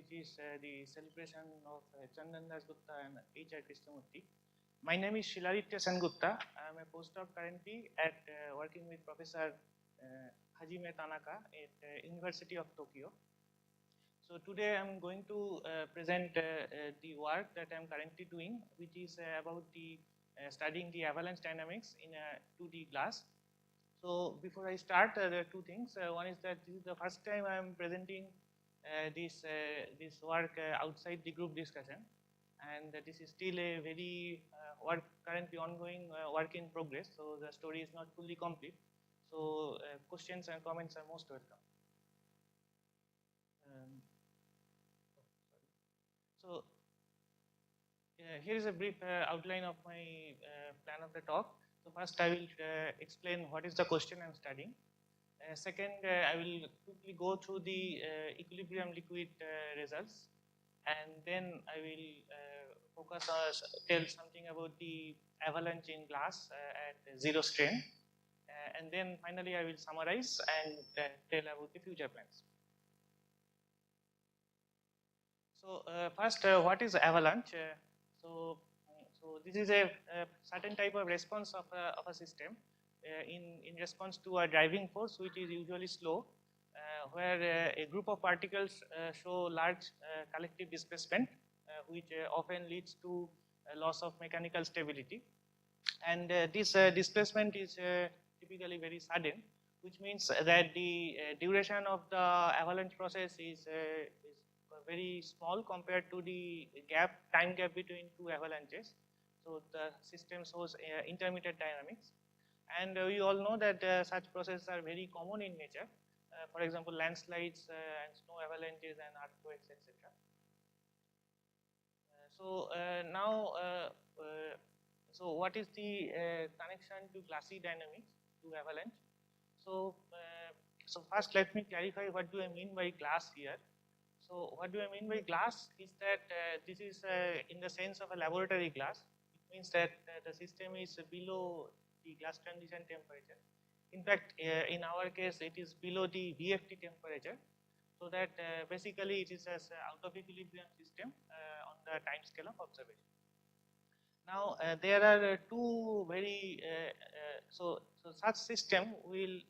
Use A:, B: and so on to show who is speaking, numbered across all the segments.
A: which is the celebration of Chandan Gupta and H.R. Krishnamurti. My name is Shiladitya Sengupta. I am a postdoc currently at working with Professor Hajime Tanaka at University of Tokyo. So today I am going to present the work that I am currently doing, which is about the studying the avalanche dynamics in a 2D glass. So before I start, there are two things. One is that this is the first time I am presenting this work outside the group discussion, and this is still a very work currently ongoing work in progress. So the story is not fully complete. So questions and comments are most welcome. So here is a brief outline of my plan of the talk. So first I will explain what is the question I am studying. Second, I will quickly go through the equilibrium liquid results, and then I will focus on tell something about the avalanche in glass at zero strain, and then finally I will summarize and tell about the future plans. So first, what is avalanche? So this is a certain type of response of a system in response to a driving force, which is usually slow, where a group of particles show large collective displacement, which often leads to a loss of mechanical stability. And this displacement is typically very sudden, which means that the duration of the avalanche process is very small compared to the time gap between two avalanches. So the system shows intermittent dynamics. And we all know that such processes are very common in nature. For example, landslides and snow avalanches and earthquakes, etc. So what is the connection to glassy dynamics to avalanche? So first let me clarify what do I mean by glass here. So what do I mean by glass is that this is in the sense of a laboratory glass. It means that the system is below the glass transition temperature. In fact, in our case, it is below the DFT temperature, so that basically it is as out of equilibrium system on the time scale of observation. Now there are two very so such system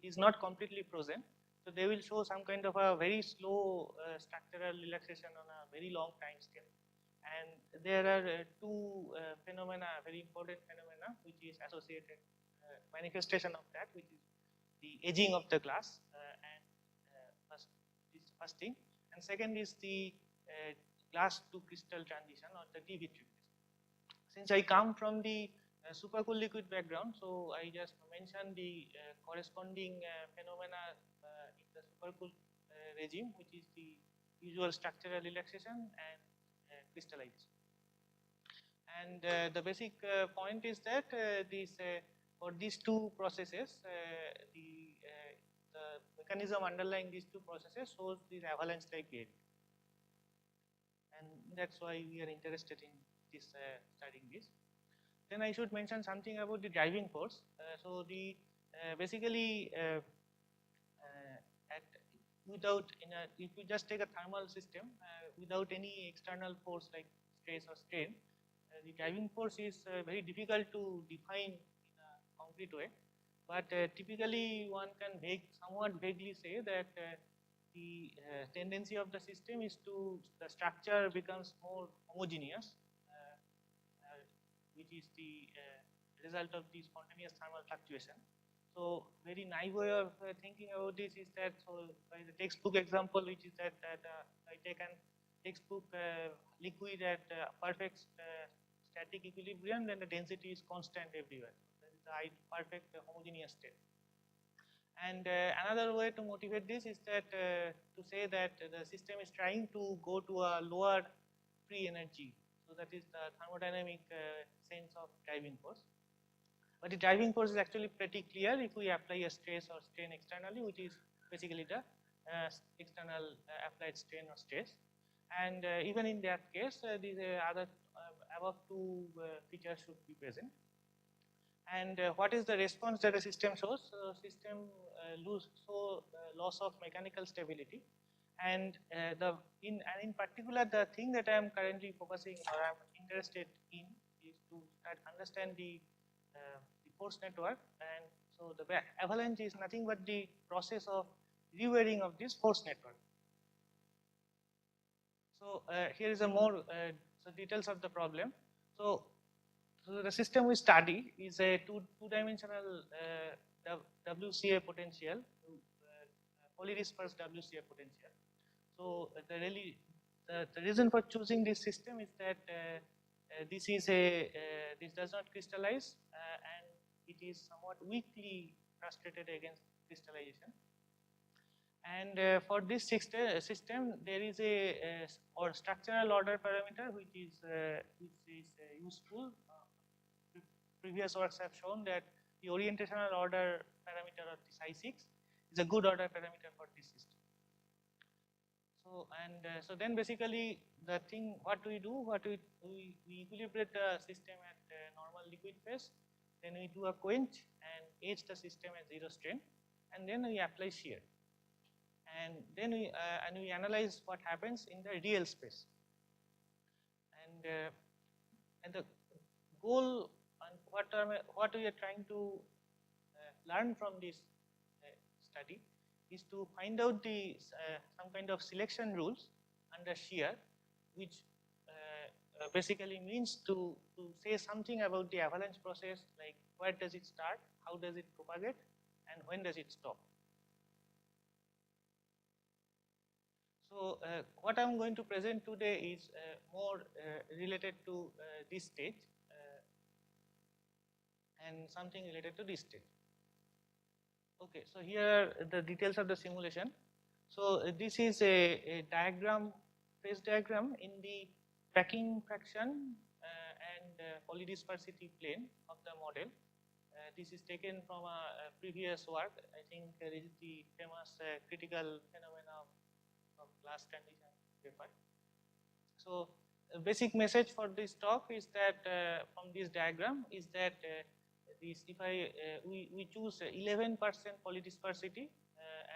A: is not completely frozen. So they will show some kind of a very slow structural relaxation on a very long time scale. And there are two phenomena, very important phenomena, which is associated manifestation of that, which is the aging of the glass, and first thing. And second is the glass to crystal transition, or the DFT. Since I come from the supercooled liquid background, so I just mentioned the corresponding phenomena in the supercooled regime, which is the usual structural relaxation and crystallization. And the basic point is that for these two processes, the mechanism underlying these two processes shows this avalanche-like behavior, and that's why we are interested in this studying this. Then I should mention something about the driving force. So the basically if you just take a thermal system without any external force like stress or strain, the driving force is very difficult to define in a concrete way. But typically one can somewhat vaguely say that the tendency of the system is the structure becomes more homogeneous, which is the result of the spontaneous thermal fluctuation. So very naive way of thinking about this is that, so by the textbook example, which is that I take an textbook liquid at perfect static equilibrium, then the density is constant everywhere. That is the perfect homogeneous state. And another way to motivate this is that to say that the system is trying to go to a lower free energy. So that is the thermodynamic sense of driving force. But the driving force is actually pretty clear if we apply a stress or strain externally, which is basically the external applied strain or stress. And even in that case, these other above two features should be present. And what is the response that the system shows? System loss of mechanical stability, And in particular, the thing that I am currently focusing or I am interested in is to understand the force network. And so the avalanche is nothing but the process of rewiring of this force network. So here is a more so details of the problem. So the system we study is a two-dimensional WCA potential, polydispersed WCA potential. So the reason for choosing this system is that this does not crystallize and it is somewhat weakly frustrated against crystallization. And for this system, there is a or structural order parameter which is useful. Previous works have shown that the orientational order parameter of this I6 is a good order parameter for this system. So so then basically the thing what we do, we equilibrate the system at normal liquid phase, then we do a quench and edge the system at 0 strain, and then we apply shear. And then we analyze what happens in the real space. And the goal and what we are trying to learn from this study is to find out the some kind of selection rules under shear, which basically means to say something about the avalanche process, like where does it start, how does it propagate, and when does it stop. So what I'm going to present today is more related to this stage and something related to this stage. Okay, so here are the details of the simulation. So this is a diagram, phase diagram in the tracking fraction and polydispersity plane of the model. This is taken from a previous work. I think this is the famous critical phenomena of glass transition paper. So basic message for this talk is that from this diagram is that if we choose 11% polydispersity,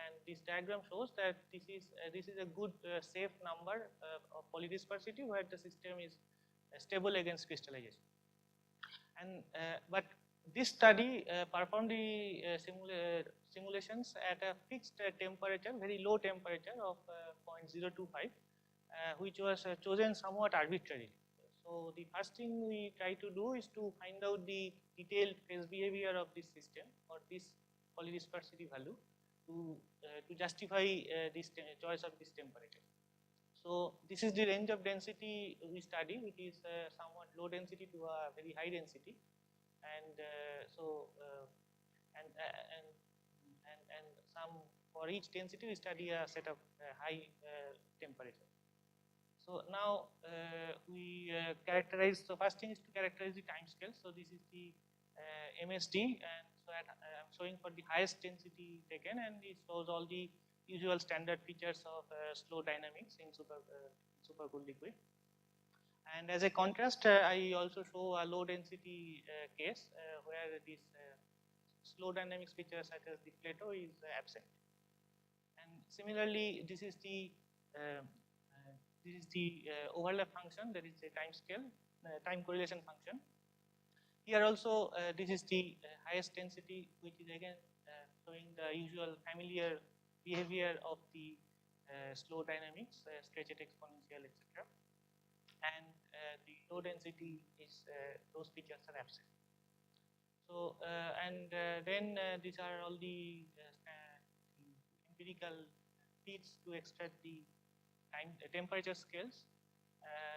A: and this diagram shows that this is a good safe number of polydispersity where the system is stable against crystallization. And but this study performed the simulations at a fixed temperature, very low temperature of 0.025, which was chosen somewhat arbitrarily. So the first thing we try to do is to find out the detailed phase behavior of this system or this polydispersity value to justify this choice of this temperature. So this is the range of density we study, which is somewhat low density to a very high density, and some for each density we study a set of high temperature. So now we characterize. So first thing is to characterize the time scale. So this is the MSD, and so I'm showing for the highest density taken, and it shows all the usual standard features of slow dynamics in supercooled liquid. And as a contrast, I also show a low density case where this slow dynamics feature such as the plateau is absent. And similarly, this is the overlap function, that is a time scale, time correlation function. Here also, this is the highest density, which is again showing the usual familiar behavior of the slow dynamics, stretched exponential, etc. And the low density is those features are absent. So then these are all the empirical feeds to extract the temperature scales.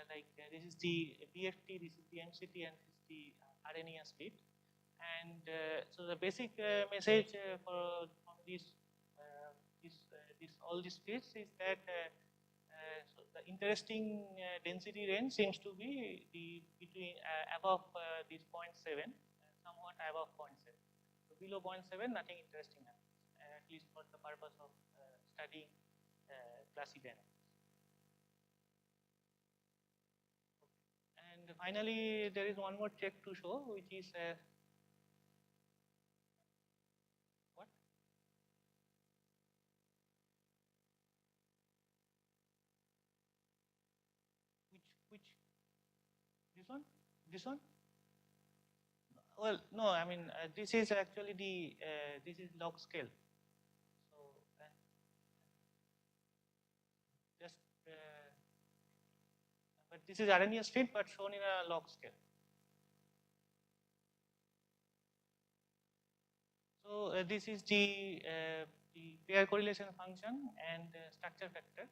A: Like this is the DFT, this is the MCT, and this is the RNA speed. And so the basic message from all these feeds is that so the interesting density range seems to be between above this 0.7, somewhat above 0.7. So below 0.7, nothing interesting happens, at least for the purpose of studying classic dynamics. And finally, there is one more check to show, which is what? This one? This one? Well, no, I mean, this is actually the, this is log scale. So, just, but this is Arrhenius feed, but shown in a log scale. So, this is the pair correlation function and structure factor.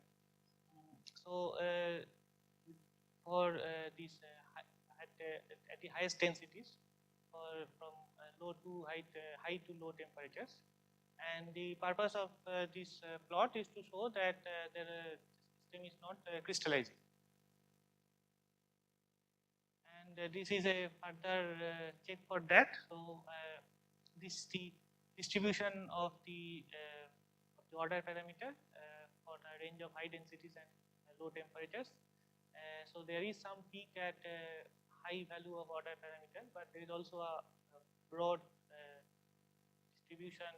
A: So, for this at the highest densities, from low to high to low temperatures, and the purpose of this plot is to show that the system is not crystallizing. And this is a further check for that. So this is the distribution of the order parameter for the range of high densities and low temperatures. So there is some peak at high value of order parameter, but there is also a broad distribution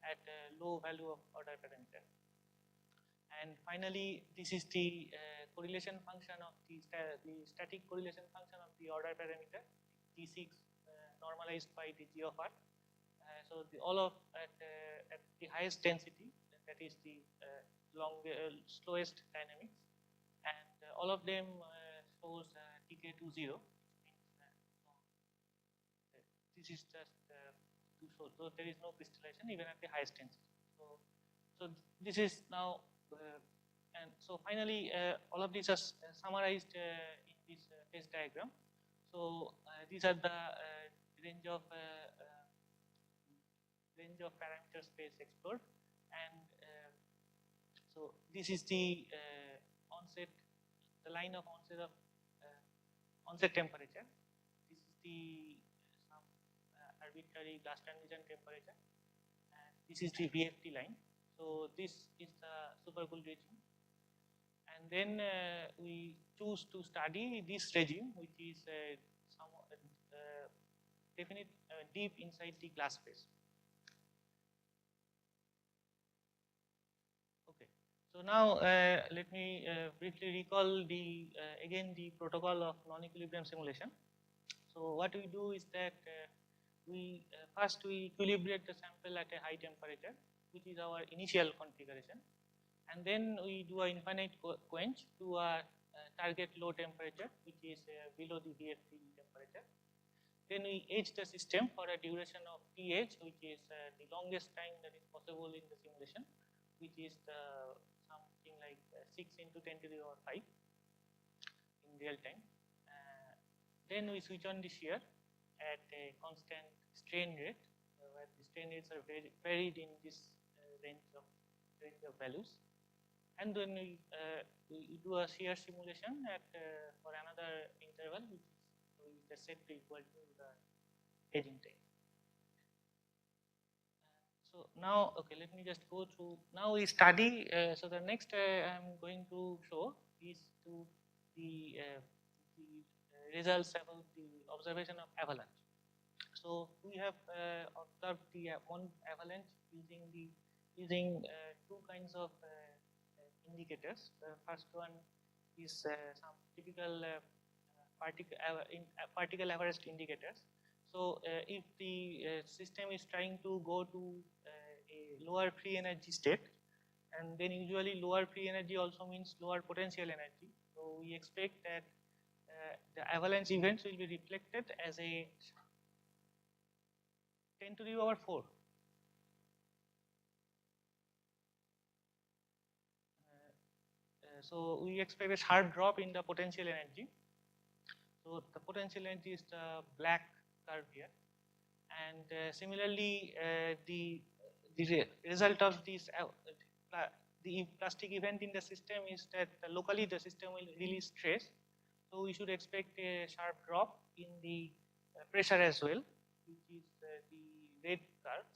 A: at low value of order parameter. And finally, this is the correlation function of the static correlation function of the order parameter, T6 normalized by the G of R. So all of at the highest density, that is the slowest dynamics, and all of them shows decay to 0. This is just to show, so there is no crystallization even at the highest density. So this is now, and so finally all of these are summarized in this phase diagram. So these are the range of parameter space explored, and so this is the onset, the line of onset of onset temperature. This is the some arbitrary gas transition temperature, and this is the VFT line. So this is the supercooled regime, and then we choose to study this regime, which is definite deep inside the glass phase. Okay, so now let me briefly recall the again the protocol of non-equilibrium simulation. So what we do is that we first we equilibrate the sample at a high temperature, which is our initial configuration, and then we do an infinite quench to a target low temperature, which is below the VFT temperature. Then we age the system for a duration of TH, which is the longest time that is possible in the simulation, which is something like 6 into 10 to the power 5 in real time. Then we switch on the shear at a constant strain rate, where the strain rates are varied in this range of values, and then we do a shear simulation at for another interval, which is set to equal to the aging time. So now, okay, let me just go through. Now we study. So the next I am going to show is to the results about the observation of avalanche. So we have observed the one avalanche using two kinds of indicators. The first one is some typical particle average indicators. So if the system is trying to go to a lower free energy state, and then usually lower free energy also means lower potential energy. So we expect that the avalanche events will be reflected as a 10 to the power 4. So we expect a sharp drop in the potential energy. So the potential energy is the black curve here, and similarly the result of this the plastic event in the system is that locally the system will release stress. So we should expect a sharp drop in the pressure as well, which is the red curve,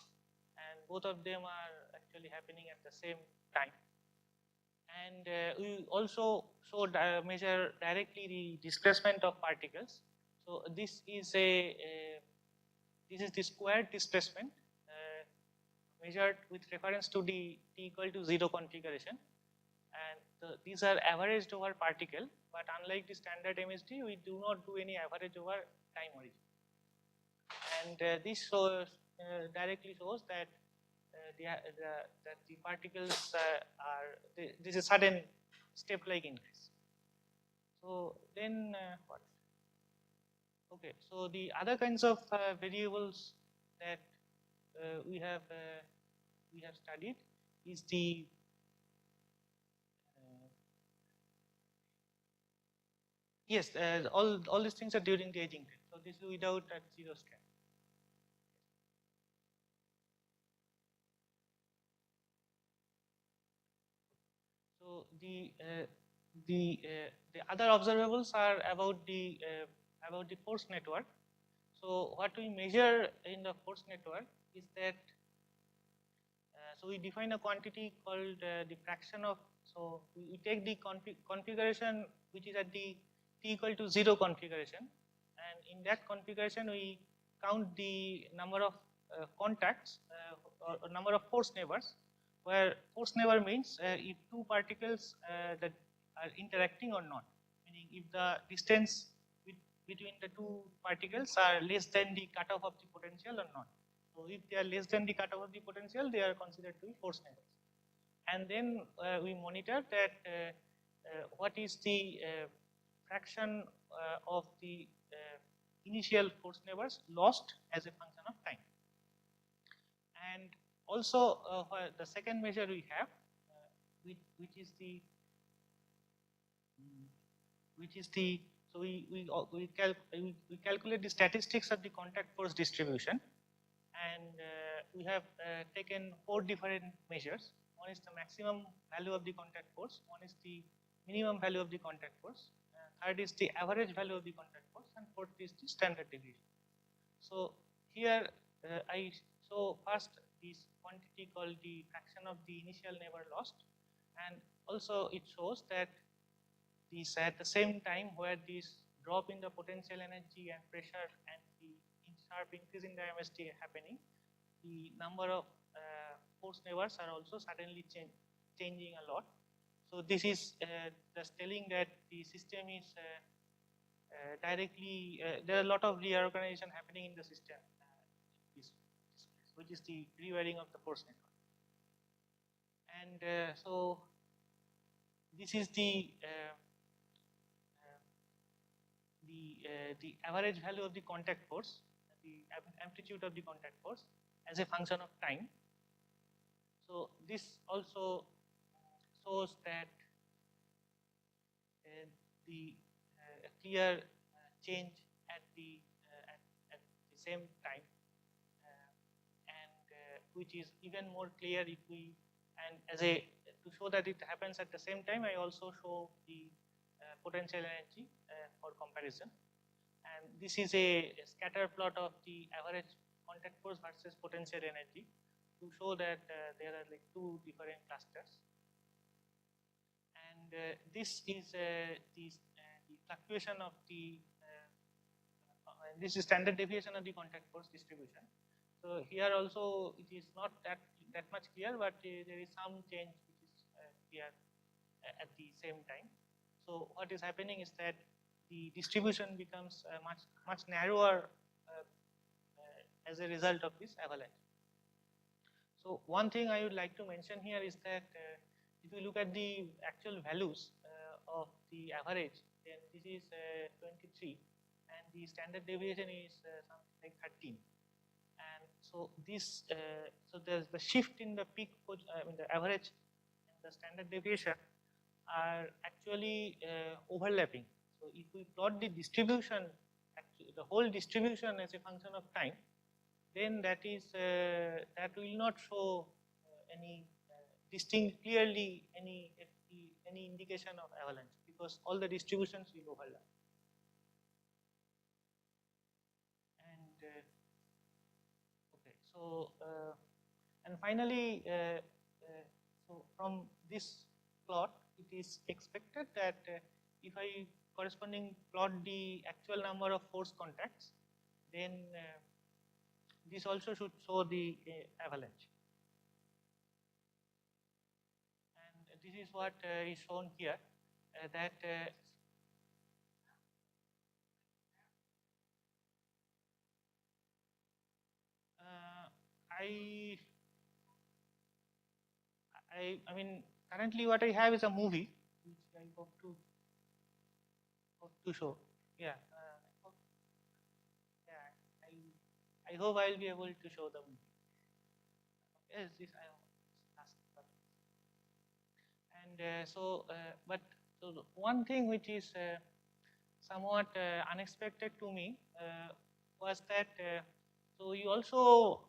A: and both of them are actually happening at the same time. And we also measure directly the displacement of particles. So this is the squared displacement measured with reference to the t equal to 0 configuration, and these are averaged over particle. but unlike the standard MSD, we do not do any average over time origin. And this shows, directly shows that the particles this is sudden step-like increase. So then what? Okay, so the other kinds of variables that we have studied is the yes, all these things are during the aging period. So this is without at zero stress. So the other observables are about the force network. So what we measure in the force network is that so we define a quantity called the fraction of. So we take the configuration which is at the t equal to 0 configuration, and in that configuration we count the number of contacts or number of force neighbors, where force neighbor means if two particles that are interacting or not, meaning if the distance between the two particles are less than the cutoff of the potential or not. So if they are less than the cutoff of the potential, they are considered to be force neighbors. And then we monitor that what is the fraction of the initial force neighbors lost as a function of time. And also the second measure we have, which is so we calculate the statistics of the contact force distribution, and we have taken 4 different measures. One is the maximum value of the contact force, one is the minimum value of the contact force, third is the average value of the contact force, and fourth is the standard deviation. So here I show first this quantity called the fraction of the initial neighbor lost, and also it shows that this at the same time where this drop in the potential energy and pressure and the sharp increase in the MST happening, the number of force neighbors are also suddenly changing a lot. So this is just telling that the system is directly, there are a lot of reorganization happening in the system, which is the rewiring of the force network. And so this is the average value of the contact force, the amplitude of the contact force as a function of time. So this also shows that the clear change at the same time, and which is even more clear if we, and as a to show that it happens at the same time, I also show the potential energy for comparison. And this is a scatter plot of the average contact force versus potential energy to show that there are like 2 different clusters. And this is the fluctuation of the this is standard deviation of the contact force distribution. So here also it is not that much clear, but there is some change which is here at the same time. So what is happening is that the distribution becomes much narrower as a result of this avalanche. So one thing I would like to mention here is that if you look at the actual values of the average, then this is 23, and the standard deviation is something like 13. And so this, so there's the shift in the peak, the average and the standard deviation are actually overlapping. So if we plot the distribution, actually the whole distribution as a function of time, then that is that will not show any distinct clearly any indication of avalanche, because all the distributions will overlap. And okay, so and finally, so from this plot, it is expected that if I corresponding plot the actual number of force contacts, then this also should show the avalanche. And this is what is shown here, that I mean, currently what I have is a movie which I hope to show. Yeah. I hope I will be able to show the movie. Yes, this I asked. And but so one thing which is somewhat unexpected to me was that so we also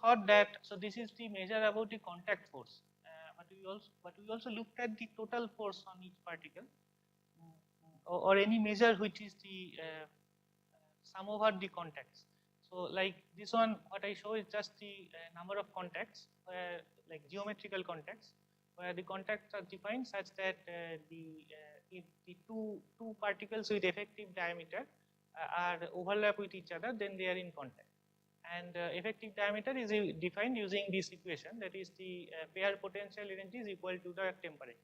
A: thought that so this is the measure about the contact force, but we also looked at the total force on each particle, or any measure which is the sum over the contacts. So like this one, what I show is just the number of contacts, like geometrical contacts, where the contacts are defined such that if the two particles with effective diameter are overlap with each other, then they are in contact. And effective diameter is defined using this equation, that is the pair potential energy is equal to the temperature.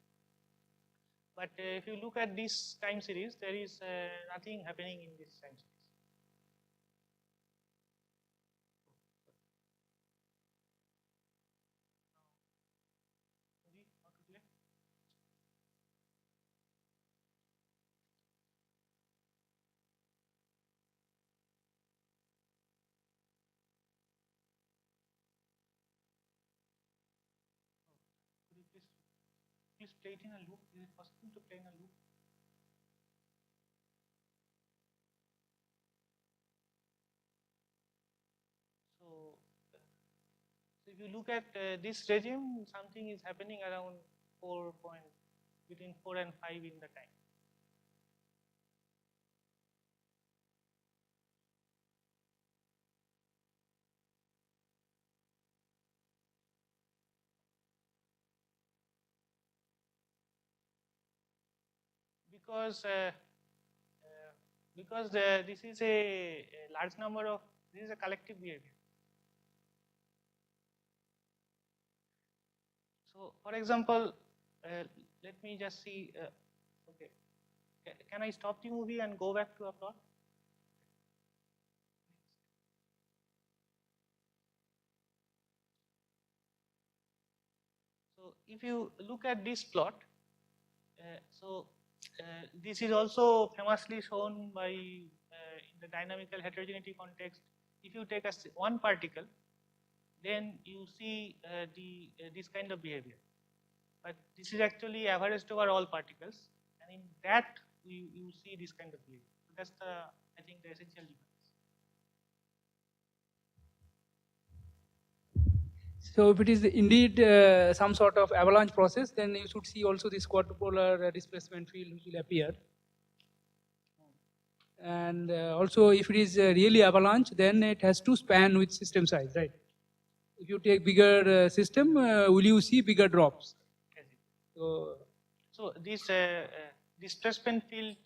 A: But if you look at this time series, there is nothing happening in this time series. Please play it in a loop. Is it possible to play in a loop? So if you look at this regime, something is happening around between 4 and 5 in the time. Because this is a large number of, this is a collective behavior. So for example, let me just see, okay, can I stop the movie and go back to a plot? So if you look at this plot, this is also famously shown by in the dynamical heterogeneity context. If you take one particle, then you see this kind of behavior. But this is actually averaged over all particles, and in that you see this kind of behavior. So that's I think the essential difference.
B: So if it is indeed some sort of avalanche process, then you should see also this quadrupolar displacement field which will appear. And also if it is really avalanche, then it has to span with system size, right? If you take bigger system, will you see bigger drops?
A: So this displacement field,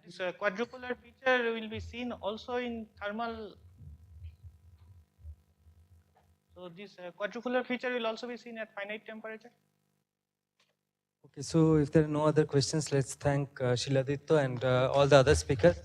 A: this quadrupolar feature will be seen also in thermal. So this quadrupolar feature will also be seen at finite temperature.
C: Okay, so if there are no other questions, let's thank Shiladitya and all the other speakers.